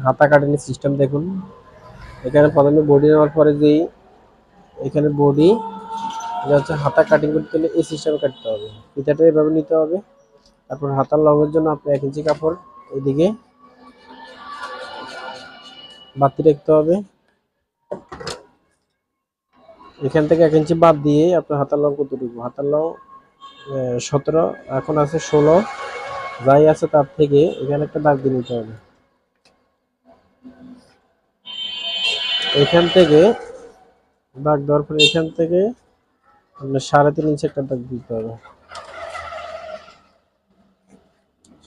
হাতা কাটিংয়ের সিস্টেম দেখুন। এখানে প্রথমে বডি নেওয়ার পরে যেই এখানে বডি এটা হচ্ছে হাতা কাটিং করতে হলে এই সিস্টেমে কাটতে হবে, ফিতাটা এভাবে নিতে হবে। তারপর হাতার লংয়ের জন্য আপনি 1 ইঞ্চি কাপড় এদিকে বাড়তি রাখতে হবে। এখান থেকে 1 ইঞ্চি বাদ দিয়ে আপনার হাতার লং কতটুকু, হাতার লং 17, এখন আছে 16, যাই আছে তার থেকে এখানে একটা দাগ দিয়ে নিতে হবে। এখান থেকে দাগ দেওয়ার পরে এখান থেকে আপনার 3.5 ইঞ্চি একটা দাগ দিতে হবে।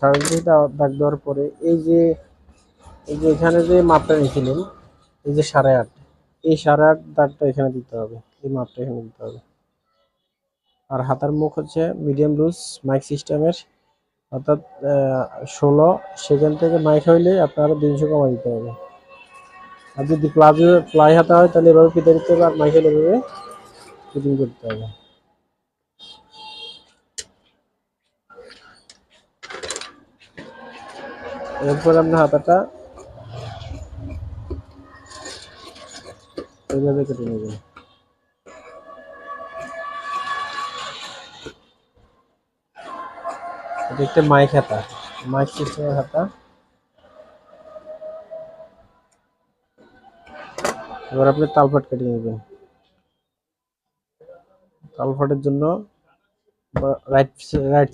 3.5 ইঞ্চি দাগ দেওয়ার পরে এই যে এখানে যে মাপটা নিয়েছিলেন, এই যে 8.5, এই 8.5 দাগটা এখানে দিতে হবে, এই মাপটা এখানে দিতে হবে। আর হাতার মুখ হচ্ছে মিডিয়াম লুজ মাইক সিস্টেমের, অর্থাৎ 16, সেখান থেকে মাইক হইলে আপনার 2 ইঞ্চি কমা দিতে হবে। আর যদি প্লাই হাতা হয় তাহলে এভাবে ফিতে দিতে হবে, আর মাইক হলে এভাবে ফিটিং করতে হবে। এরপর আপনার হাতাটা এইভাবে কেটে নেবেন। এটা একটা মাইক হাতা, মাইক সিস্টেমের হাতা। এবার আপনি তালপাট কেটে নেবেন। তালপাটের জন্য রাইট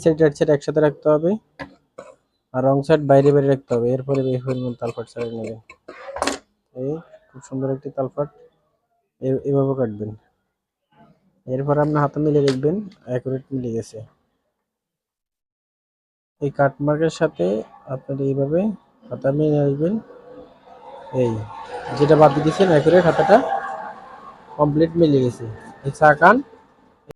সাইড একসাথে রাখতে হবে, আর রং সাইড বাইরে বাইরে রাখতে হবে। এরপরে তালপাট ছাড়িয়ে নেবেন। এই খুব সুন্দর একটি তালপাট এভাবে কাটবেন। এরপর আপনার হাতে মিলে দেখবেন অ্যাকুরেট মিলে গেছে। এই কাট মার্কের সাথে আপনার এইভাবে হাতা মিলে আসবেন। এই যেটা বাদ দিয়েছেন অ্যাকুরেট হাতাটা কমপ্লিট মিলে গেছে। এই চাকান